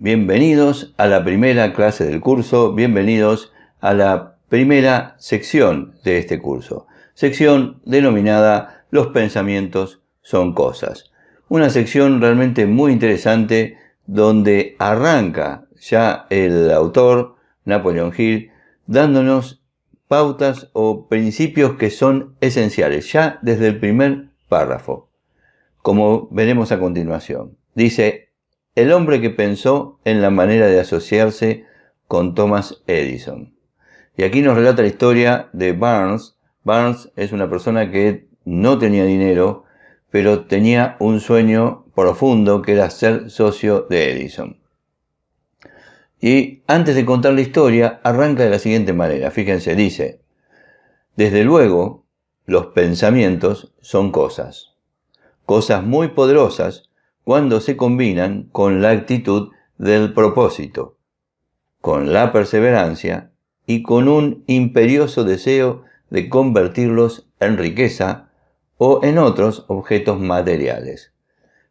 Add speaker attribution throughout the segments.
Speaker 1: Bienvenidos a la primera clase del curso, bienvenidos a la primera sección de este curso, sección denominada Los pensamientos son cosas. Una sección realmente muy interesante donde arranca ya el autor, Napoleon Hill, dándonos pautas o principios que son esenciales, ya desde el primer párrafo, como veremos a continuación. Dice: el hombre que pensó en la manera de asociarse con Thomas Edison. Y aquí nos relata la historia de Barnes. Barnes es una persona que no tenía dinero, pero tenía un sueño profundo que era ser socio de Edison. Y antes de contar la historia, arranca de la siguiente manera. Fíjense, dice: desde luego, los pensamientos son cosas muy poderosas cuando se combinan con la actitud del propósito, con la perseverancia y con un imperioso deseo de convertirlos en riqueza o en otros objetos materiales.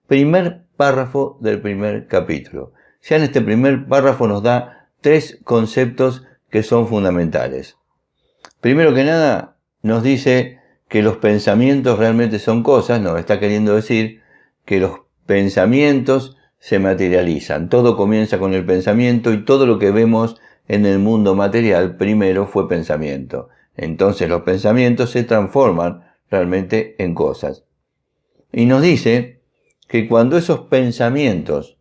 Speaker 1: Primer párrafo del primer capítulo. Ya en este primer párrafo nos da tres conceptos que son fundamentales. Primero que nada, nos dice que los pensamientos realmente son cosas, nos está queriendo decir que los pensamientos se materializan. Todo comienza con el pensamiento y todo lo que vemos en el mundo material primero fue pensamiento. Entonces los pensamientos se transforman realmente en cosas. Y nos dice que cuando esos pensamientos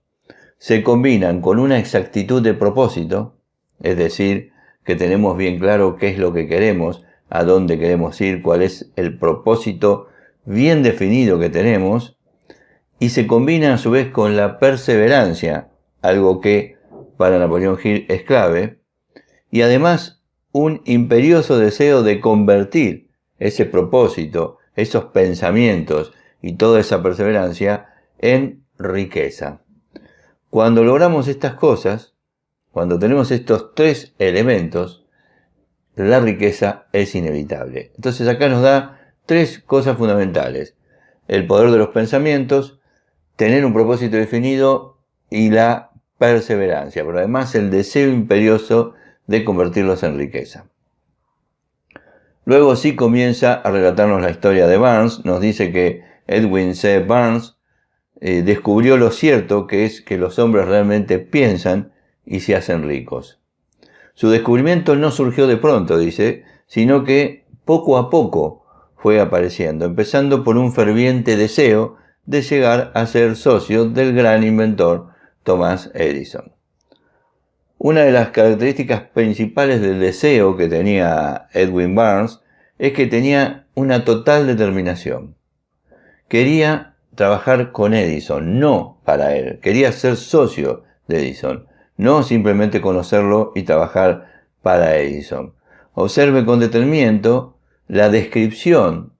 Speaker 1: se combinan con una exactitud de propósito, es decir, que tenemos bien claro qué es lo que queremos, a dónde queremos ir, cuál es el propósito bien definido que tenemos, y se combina a su vez con la perseverancia, algo que para Napoleon Hill es clave, y además un imperioso deseo de convertir ese propósito, esos pensamientos y toda esa perseverancia en riqueza. Cuando logramos estas cosas, cuando tenemos estos tres elementos, la riqueza es inevitable. Entonces acá nos da tres cosas fundamentales: el poder de los pensamientos, tener un propósito definido y la perseverancia, pero además el deseo imperioso de convertirlos en riqueza. Luego sí comienza a relatarnos la historia de Barnes. Nos dice que Edwin C. Barnes descubrió lo cierto que es que los hombres realmente piensan y se hacen ricos. Su descubrimiento no surgió de pronto, dice, sino que poco a poco fue apareciendo, empezando por un ferviente deseo de llegar a ser socio del gran inventor Thomas Edison. Una de las características principales del deseo que tenía Edwin Barnes es que tenía una total determinación. Quería trabajar con Edison, no para él, quería ser socio de Edison, no simplemente conocerlo y trabajar para Edison. Observe con detenimiento la descripción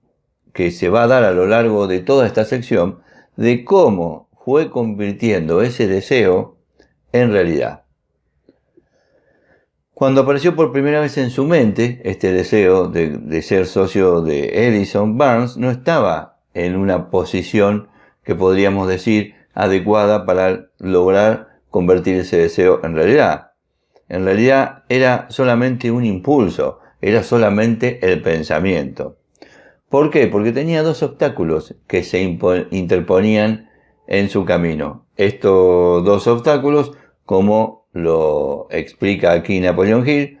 Speaker 1: que se va a dar a lo largo de toda esta sección de cómo fue convirtiendo ese deseo en realidad. Cuando apareció por primera vez en su mente este deseo de ser socio de Edison, Barnes no estaba en una posición que podríamos decir adecuada para lograr convertir ese deseo en realidad. En realidad era solamente un impulso, era solamente el pensamiento. ¿Por qué? Porque tenía dos obstáculos que se interponían en su camino. Estos dos obstáculos, como lo explica aquí Napoleon Hill,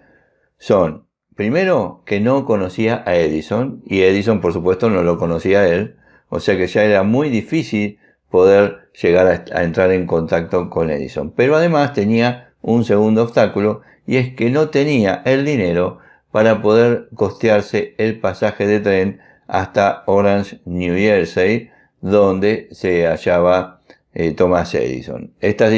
Speaker 1: son, primero, que no conocía a Edison, y Edison por supuesto no lo conocía a él, o sea que ya era muy difícil poder llegar a entrar en contacto con Edison. Pero además tenía un segundo obstáculo, y es que no tenía el dinero para poder costearse el pasaje de tren hasta Orange, New Jersey, donde se hallaba Thomas Edison. Estas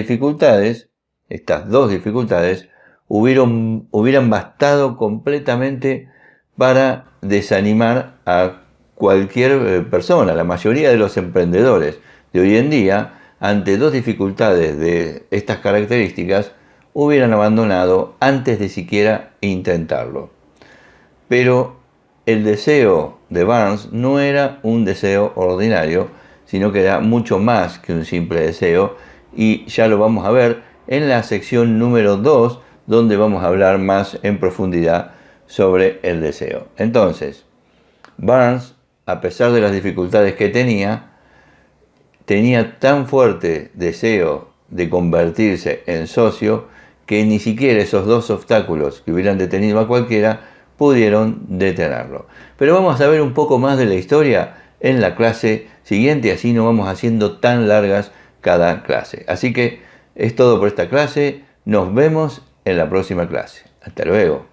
Speaker 1: dos dificultades, hubieran bastado completamente para desanimar a cualquier persona. La mayoría de los emprendedores de hoy en día, ante dos dificultades de estas características, hubieran abandonado antes de siquiera intentarlo. Pero el deseo de Barnes no era un deseo ordinario, sino que era mucho más que un simple deseo, y ya lo vamos a ver en la sección número 2, donde vamos a hablar más en profundidad sobre el deseo. Entonces, Barnes, a pesar de las dificultades que tenía tan fuerte deseo de convertirse en socio que ni siquiera esos dos obstáculos que hubieran detenido a cualquiera pudieron detenerlo. Pero vamos a ver un poco más de la historia en la clase siguiente, así no vamos haciendo tan largas cada clase. Así que es todo por esta clase, nos vemos en la próxima clase. Hasta luego.